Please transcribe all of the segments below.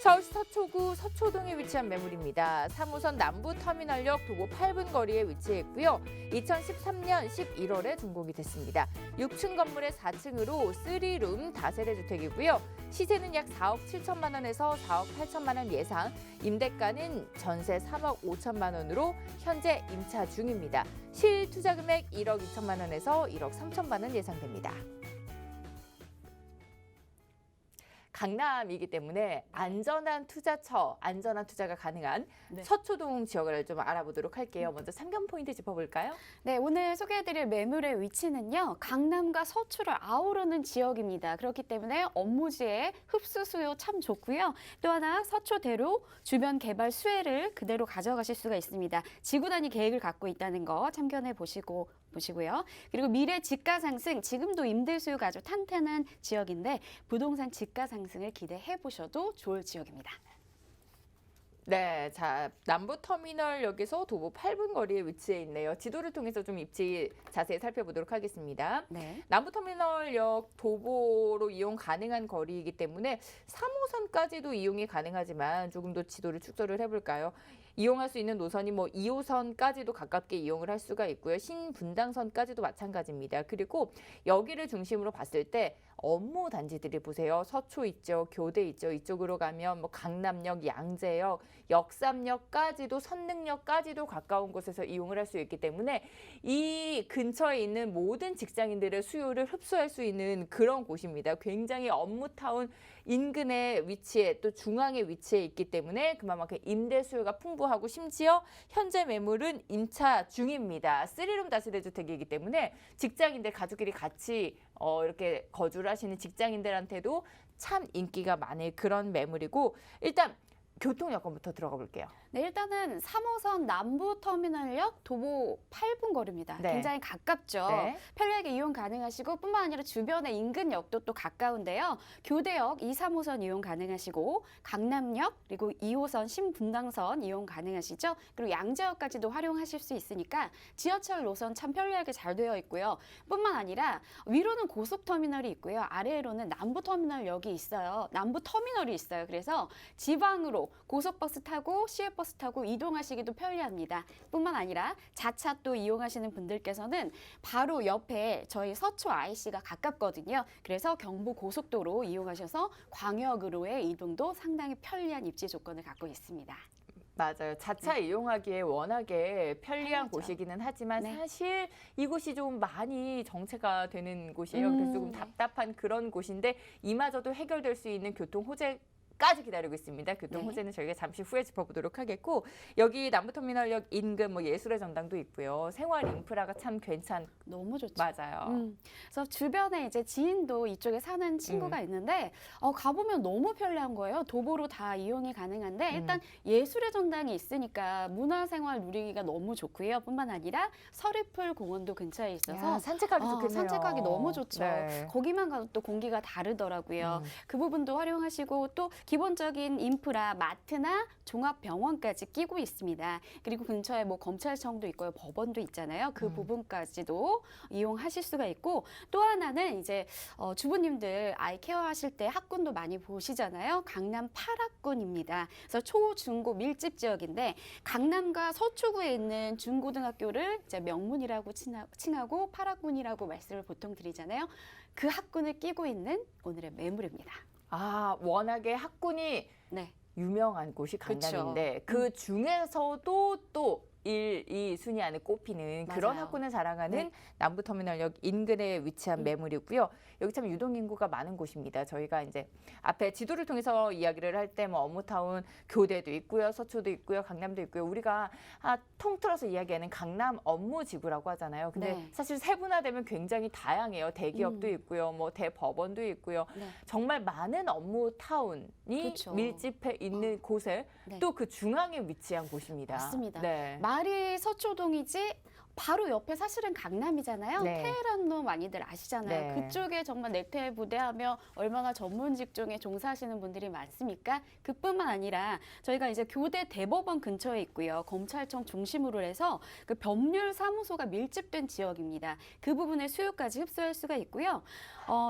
서울시 서초구 서초동에 위치한 매물입니다. 3호선 남부터미널역 도보 8분 거리에 위치해 있고요. 2013년 11월에 준공이 됐습니다. 6층 건물의 4층으로 3룸 다세대 주택이고요. 시세는 약 4억 7천만 원에서 4억 8천만 원 예상, 임대가는 전세 3억 5천만 원으로 현재 임차 중입니다. 실투자 금액 1억 2천만 원에서 1억 3천만 원 예상됩니다. 강남이기 때문에 안전한 투자가 가능한 서초동 지역을 좀 알아보도록 할게요. 먼저 상견 포인트 짚어볼까요? 네, 오늘 소개해드릴 매물의 위치는요. 강남과 서초를 아우르는 지역입니다. 그렇기 때문에 업무지에 흡수 수요 참 좋고요. 또 하나 서초대로 주변 개발 수혜를 그대로 가져가실 수가 있습니다. 지구 단위 계획을 갖고 있다는 거 참견해 보시고요. 그리고 미래 지가 상승, 지금도 임대 수요가 아주 탄탄한 지역인데 부동산 지가 상승을 기대해 보셔도 좋을 지역입니다. 네, 자 남부터미널역에서 도보 8분 거리에 위치해 있네요. 지도를 통해서 좀 입지 자세히 살펴보도록 하겠습니다. 네. 남부터미널역 도보로 이용 가능한 거리이기 때문에 3호선까지도 이용이 가능하지만 조금 더 지도를 축소를 해볼까요? 이용할 수 있는 노선이 뭐 2호선까지도 가깝게 이용을 할 수가 있고요. 신분당선까지도 마찬가지입니다. 그리고 여기를 중심으로 봤을 때 업무 단지들이 보세요. 서초 있죠, 교대 있죠. 이쪽으로 가면 뭐 강남역, 양재역, 역삼역까지도 선릉역까지도 가까운 곳에서 이용을 할 수 있기 때문에 이 근처에 있는 모든 직장인들의 수요를 흡수할 수 있는 그런 곳입니다. 굉장히 업무타운 인근에 위치해 또 중앙에 위치해 있기 때문에 그만큼 임대 수요가 풍부하고 심지어 현재 매물은 임차 중입니다. 3룸 다세대 주택이기 때문에 직장인들 가족끼리 같이 이렇게 거주를 하시는 직장인들한테도 참 인기가 많은 그런 매물이고, 일단 교통 여건부터 들어가 볼게요. 네, 일단은 3호선 남부터미널역 도보 8분 거리입니다. 네. 굉장히 가깝죠. 네. 편리하게 이용 가능하시고 뿐만 아니라 주변의 인근 역도 또 가까운데요. 교대역 2, 3호선 이용 가능하시고 강남역 그리고 2호선 신분당선 이용 가능하시죠. 그리고 양재역까지도 활용하실 수 있으니까 지하철 노선 참 편리하게 잘 되어 있고요. 뿐만 아니라 위로는 고속터미널이 있고요. 아래로는 남부터미널역이 있어요. 남부터미널이 있어요. 그래서 지방으로 고속버스 타고 시외버스 타고 이동하시기도 편리합니다. 뿐만 아니라 자차 또 이용하시는 분들께서는 바로 옆에 저희 서초 IC가 가깝거든요. 그래서 경부고속도로 이용하셔서 광역으로의 이동도 상당히 편리한 입지 조건을 갖고 있습니다. 맞아요. 자차 이용하기에 워낙에 편리한 편하죠. 곳이기는 하지만 네. 사실 이곳이 좀 많이 정체가 되는 곳이에요. 그래서 조금 답답한 그런 곳인데 이마저도 해결될 수 있는 교통 호재까지 기다리고 있습니다. 교통 네. 호재는 저희가 잠시 후에 짚어보도록 하겠고, 여기 남부터미널역 인근 뭐 예술의 전당도 있고요. 생활 인프라가 참 너무 좋죠. 맞아요. 그래서 주변에 이제 지인도 이쪽에 사는 친구가 있는데 가보면 너무 편리한 거예요. 도보로 다 이용이 가능한데 일단 예술의 전당이 있으니까 문화생활 누리기가 너무 좋고요. 뿐만 아니라 서리풀 공원도 근처에 있어서 야, 산책하기 좋겠네요. 산책하기 너무 좋죠. 네. 거기만 가도 또 공기가 다르더라고요. 그 부분도 활용하시고 또 기본적인 인프라, 마트나 종합병원까지 끼고 있습니다. 그리고 근처에 뭐 검찰청도 있고요. 법원도 있잖아요. 그 부분까지도 이용하실 수가 있고, 또 하나는 이제 주부님들 아이 케어하실 때 학군도 많이 보시잖아요. 강남 8학군입니다. 그래서 초, 중고 밀집 지역인데 강남과 서초구에 있는 중고등학교를 이제 명문이라고 칭하고 8학군이라고 말씀을 보통 드리잖아요. 그 학군을 끼고 있는 오늘의 매물입니다. 아, 워낙에 학군이 네. 유명한 곳이 강남인데 그렇죠. 그 중에서도 또 1, 2 순위 안에 꼽히는 그런 맞아요. 학군을 자랑하는 네. 남부터미널역 인근에 위치한 매물이고요. 여기 참 유동 인구가 많은 곳입니다. 저희가 이제 앞에 지도를 통해서 이야기를 할 때 뭐 업무타운 교대도 있고요, 서초도 있고요, 강남도 있고요. 우리가 통틀어서 이야기하는 강남 업무지구라고 하잖아요. 근데 네. 사실 세분화되면 굉장히 다양해요. 대기업도 있고요, 뭐 대법원도 있고요. 네. 정말 많은 업무타운이 그렇죠. 밀집해 있는 곳에 네. 또 그 중앙에 위치한 곳입니다. 맞습니다. 네. 말이 서초동이지 바로 옆에 사실은 강남이잖아요. 네. 테헤란로 많이들 아시잖아요. 네. 그쪽에 정말 넥타이 부대하며 얼마나 전문 직종에 종사하시는 분들이 많습니까? 그뿐만 아니라 저희가 이제 교대 대법원 근처에 있고요. 검찰청 중심으로 해서 그 법률 사무소가 밀집된 지역입니다. 그 부분의 수요까지 흡수할 수가 있고요.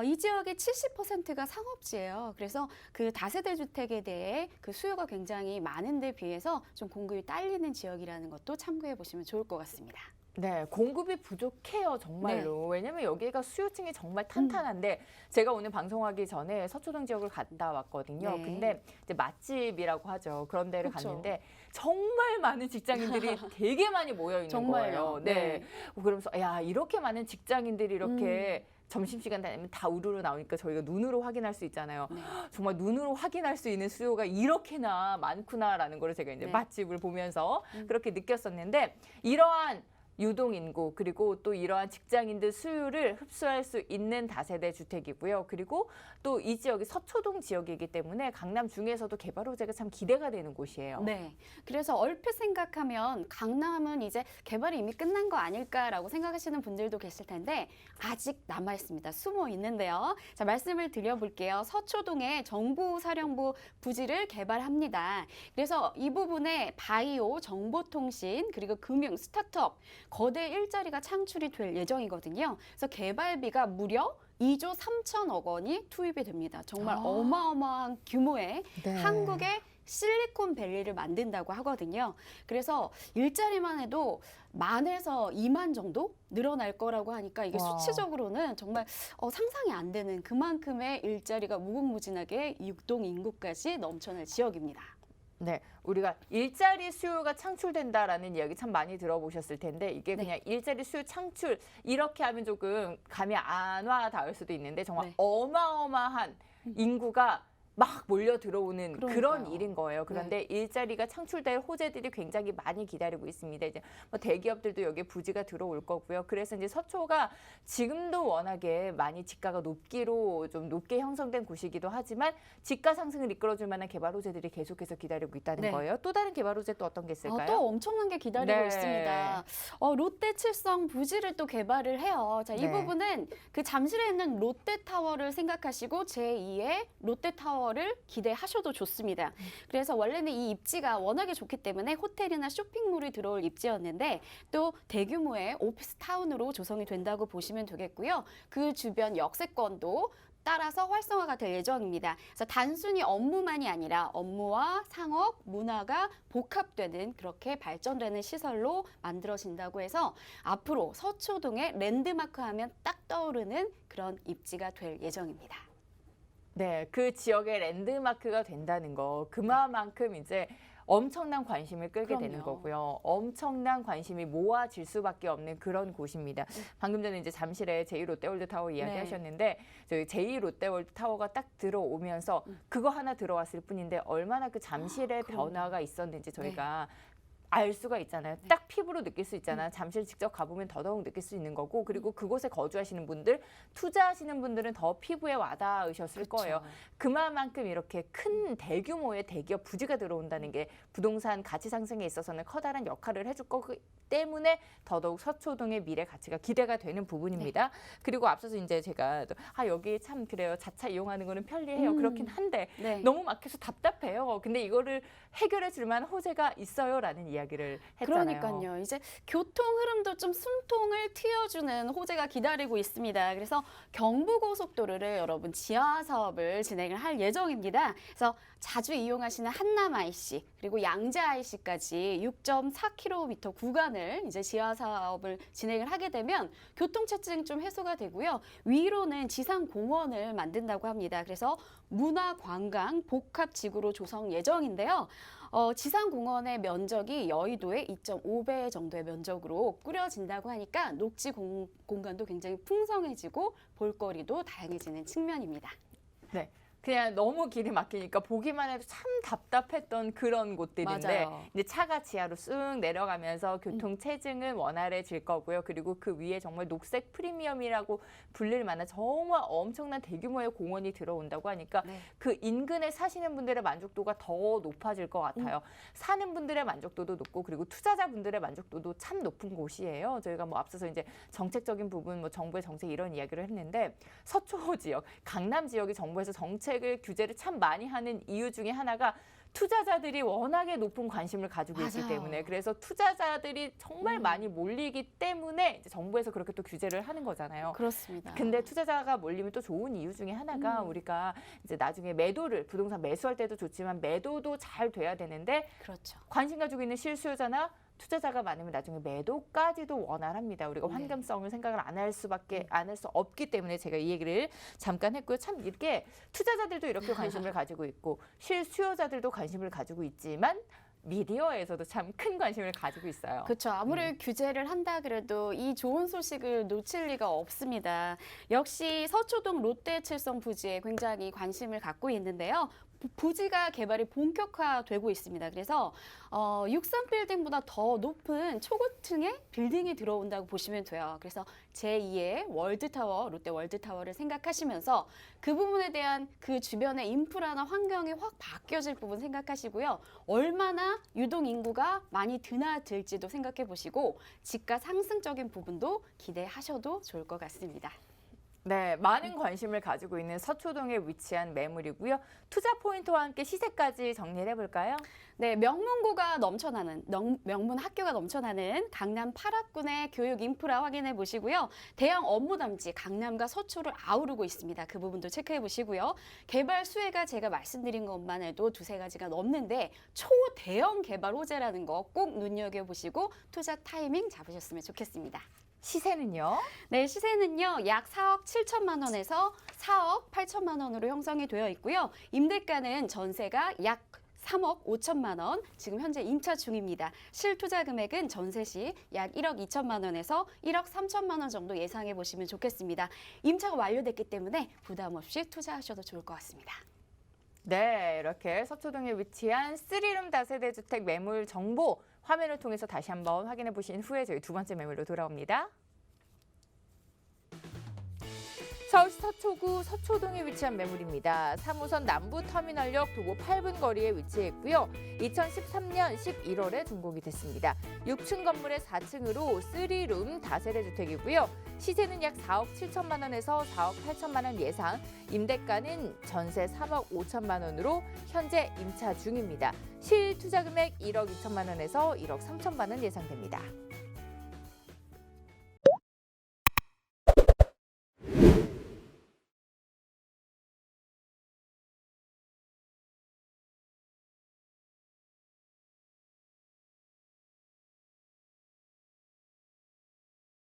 이 지역의 70%가 상업지예요. 그래서 그 다세대 주택에 대해 그 수요가 굉장히 많은 데 비해서 좀 공급이 딸리는 지역이라는 것도 참고해 보시면 좋을 것 같습니다. 네, 공급이 부족해요, 정말로. 왜냐면 여기가 수요층이 정말 탄탄한데 제가 오늘 방송하기 전에 서초동 지역을 갔다 왔거든요. 네. 근데 이제 맛집이라고 하죠. 그런 데를 그렇죠. 갔는데 정말 많은 직장인들이 되게 많이 모여 있는 정말요. 거예요. 네. 그러면서 야, 이렇게 많은 직장인들이 이렇게 점심시간 되면 다 우르르 나오니까 저희가 눈으로 확인할 수 있잖아요. 네. 정말 눈으로 확인할 수 있는 수요가 이렇게나 많구나라는 걸 제가 이제 네. 맛집을 보면서 그렇게 느꼈었는데 이러한 유동인구 그리고 또 이러한 직장인들 수요를 흡수할 수 있는 다세대 주택이고요. 그리고 또 이 지역이 서초동 지역이기 때문에 강남 중에서도 개발 호재가 참 기대가 되는 곳이에요. 네. 그래서 얼핏 생각하면 강남은 이제 개발이 이미 끝난 거 아닐까라고 생각하시는 분들도 계실 텐데 아직 남아 있습니다. 숨어 있는데요. 자, 말씀을 드려볼게요. 서초동에 정보사령부 부지를 개발합니다. 그래서 이 부분에 바이오, 정보통신, 그리고 금융, 스타트업, 거대 일자리가 창출이 될 예정이거든요. 그래서 개발비가 무려 2조 3천억 원이 투입이 됩니다. 정말 어마어마한 규모의 네. 한국의 실리콘밸리를 만든다고 하거든요. 그래서 일자리만 해도 10,000에서 20,000 정도 늘어날 거라고 하니까 이게 와. 수치적으로는 정말 상상이 안 되는 그만큼의 일자리가 무궁무진하게 유동 인구까지 넘쳐날 지역입니다. 네, 우리가 일자리 수요가 창출된다라는 이야기 참 많이 들어보셨을 텐데 이게 네. 그냥 일자리 수요 창출 이렇게 하면 조금 감이 안 와 닿을 수도 있는데 정말 네. 어마어마한 인구가 막 몰려 들어오는 그런 그러니까요. 일인 거예요. 그런데 일자리가 창출될 호재들이 굉장히 많이 기다리고 있습니다. 이제 뭐 대기업들도 여기에 부지가 들어올 거고요. 그래서 이제 서초가 지금도 워낙에 많이 지가가 높기로 좀 높게 형성된 곳이기도 하지만 지가 상승을 이끌어줄 만한 개발 호재들이 계속해서 기다리고 있다는 네. 거예요. 또 다른 개발 호재 또 어떤 게 있을까요? 또 엄청난 게 기다리고 네. 있습니다. 롯데칠성 부지를 또 개발을 해요. 자, 이 네. 부분은 그 잠실에 있는 롯데타워를 생각하시고 제2의 롯데타워를 기대하셔도 좋습니다. 그래서 원래는 이 입지가 워낙에 좋기 때문에 호텔이나 쇼핑몰이 들어올 입지였는데 또 대규모의 오피스 타운으로 조성이 된다고 보시면 되겠고요. 그 주변 역세권도 따라서 활성화가 될 예정입니다. 그래서 단순히 업무만이 아니라 업무와 상업, 문화가 복합되는 그렇게 발전되는 시설로 만들어진다고 해서 앞으로 서초동의 랜드마크 하면 딱 떠오르는 그런 입지가 될 예정입니다. 네, 그 지역의 랜드마크가 된다는 거 그만큼 이제 엄청난 관심을 끌게 되는 그럼요. 거고요. 엄청난 관심이 모아질 수밖에 없는 그런 곳입니다. 방금 전에 이제 잠실에 제2롯데월드타워 이야기하셨는데 저희 제2롯데월드타워가 딱 들어오면서 그거 하나 들어왔을 뿐인데 얼마나 그 잠실의 그럼요. 변화가 있었는지 저희가 알 수가 있잖아요. 딱 피부로 느낄 수 있잖아요. 잠실 직접 가보면 더더욱 느낄 수 있는 거고 그리고 그곳에 거주하시는 분들, 투자하시는 분들은 더 피부에 와닿으셨을 그쵸. 거예요. 그만큼 이렇게 큰 대규모의 대기업 부지가 들어온다는 게 부동산 가치 상승에 있어서는 커다란 역할을 해줄 거기 때문에 더더욱 서초동의 미래 가치가 기대가 되는 부분입니다. 그리고 앞서서 이제 제가 또, 여기 참 그래요. 자차 이용하는 거는 편리해요. 그렇긴 한데 네. 너무 막혀서 답답해요. 근데 이거를 해결해 줄 만한 호재가 있어요라는 이야기를 했잖아요. 그러니까요. 이제 교통 흐름도 좀 숨통을 트여주는 호재가 기다리고 있습니다. 그래서 경부고속도로를 여러분 지하 사업을 진행을 할 예정입니다. 그래서 자주 이용하시는 한남 IC 그리고 양재 IC까지 6.4km 구간을 이제 지하 사업을 진행을 하게 되면 교통체증 좀 해소가 되고요. 위로는 지상공원을 만든다고 합니다. 그래서 문화관광 복합지구로 조성 예정인데요. 지상공원의 면적이 여의도의 2.5배 정도의 면적으로 꾸려진다고 하니까 녹지 공간도 굉장히 풍성해지고 볼거리도 다양해지는 측면입니다. 네. 그냥 너무 길이 막히니까 보기만 해도 참 답답했던 그런 곳들인데 맞아요. 이제 차가 지하로 쑥 내려가면서 교통 체증은 원활해질 거고요. 그리고 그 위에 정말 녹색 프리미엄이라고 불릴 만한 정말 엄청난 대규모의 공원이 들어온다고 하니까 네. 그 인근에 사시는 분들의 만족도가 더 높아질 것 같아요. 사는 분들의 만족도도 높고 그리고 투자자분들의 만족도도 참 높은 곳이에요. 저희가 뭐 앞서서 이제 정책적인 부분, 뭐 정부의 정책 이런 이야기를 했는데 서초 지역, 강남 지역이 정부에서 정책을 규제를 참 많이 하는 이유 중에 하나가 투자자들이 워낙에 높은 관심을 가지고 있기 맞아요. 때문에 그래서 투자자들이 정말 많이 몰리기 때문에 이제 정부에서 그렇게 또 규제를 하는 거잖아요. 그렇습니다. 근데 투자자가 몰리면 또 좋은 이유 중에 하나가 우리가 이제 나중에 매도를 부동산 매수할 때도 좋지만 매도도 잘 돼야 되는데 그렇죠. 관심 가지고 있는 실수요자나 투자자가 많으면 나중에 매도까지도 원활합니다. 우리가 네. 환경성을 생각을 안 할 수밖에 안 할 수 없기 때문에 제가 이 얘기를 잠깐 했고요. 참 이렇게 투자자들도 이렇게 관심을 가지고 있고 실수요자들도 관심을 가지고 있지만 미디어에서도 참 큰 관심을 가지고 있어요. 그렇죠. 아무리 규제를 한다 그래도 이 좋은 소식을 놓칠 리가 없습니다. 역시 서초동 롯데칠성 부지에 굉장히 관심을 갖고 있는데요. 부지가 개발이 본격화되고 있습니다. 그래서 63빌딩보다 더 높은 초고층의 빌딩이 들어온다고 보시면 돼요. 그래서 제2의 월드타워, 롯데 월드타워를 생각하시면서 그 부분에 대한 그 주변의 인프라나 환경이 확 바뀌어질 부분 생각하시고요. 얼마나 유동 인구가 많이 드나들지도 생각해 보시고 집가 상승적인 부분도 기대하셔도 좋을 것 같습니다. 네, 많은 관심을 가지고 있는 서초동에 위치한 매물이고요. 투자 포인트와 함께 시세까지 정리를 해볼까요? 네, 명문고가 넘쳐나는, 명문 학교가 넘쳐나는 강남 8합군의 교육 인프라 확인해 보시고요. 대형 업무 담지 강남과 서초를 아우르고 있습니다. 그 부분도 체크해 보시고요. 개발 수혜가 제가 말씀드린 것만 해도 두세 가지가 넘는데 초대형 개발 호재라는 거 꼭 눈여겨보시고 투자 타이밍 잡으셨으면 좋겠습니다. 시세는요? 네, 시세는요. 약 4억 7천만 원에서 4억 8천만 원으로 형성이 되어 있고요. 임대가는 전세가 약 3억 5천만 원, 지금 현재 임차 중입니다. 실투자 금액은 전세 시 약 1억 2천만 원에서 1억 3천만 원 정도 예상해 보시면 좋겠습니다. 임차가 완료됐기 때문에 부담 없이 투자하셔도 좋을 것 같습니다. 네, 이렇게 서초동에 위치한 3룸 다세대 주택 매물 정보 화면을 통해서 다시 한번 확인해 보신 후에 저희 두 번째 매물로 돌아옵니다. 서울시 서초구 서초동에 위치한 매물입니다. 3호선 남부터미널역 도보 8분 거리에 위치해 있고요. 2013년 11월에 준공이 됐습니다. 6층 건물의 4층으로 3룸 다세대 주택이고요. 시세는 약 4억 7천만 원에서 4억 8천만 원 예상, 임대가는 전세 3억 5천만 원으로 현재 임차 중입니다. 실투자 금액 1억 2천만 원에서 1억 3천만 원 예상됩니다.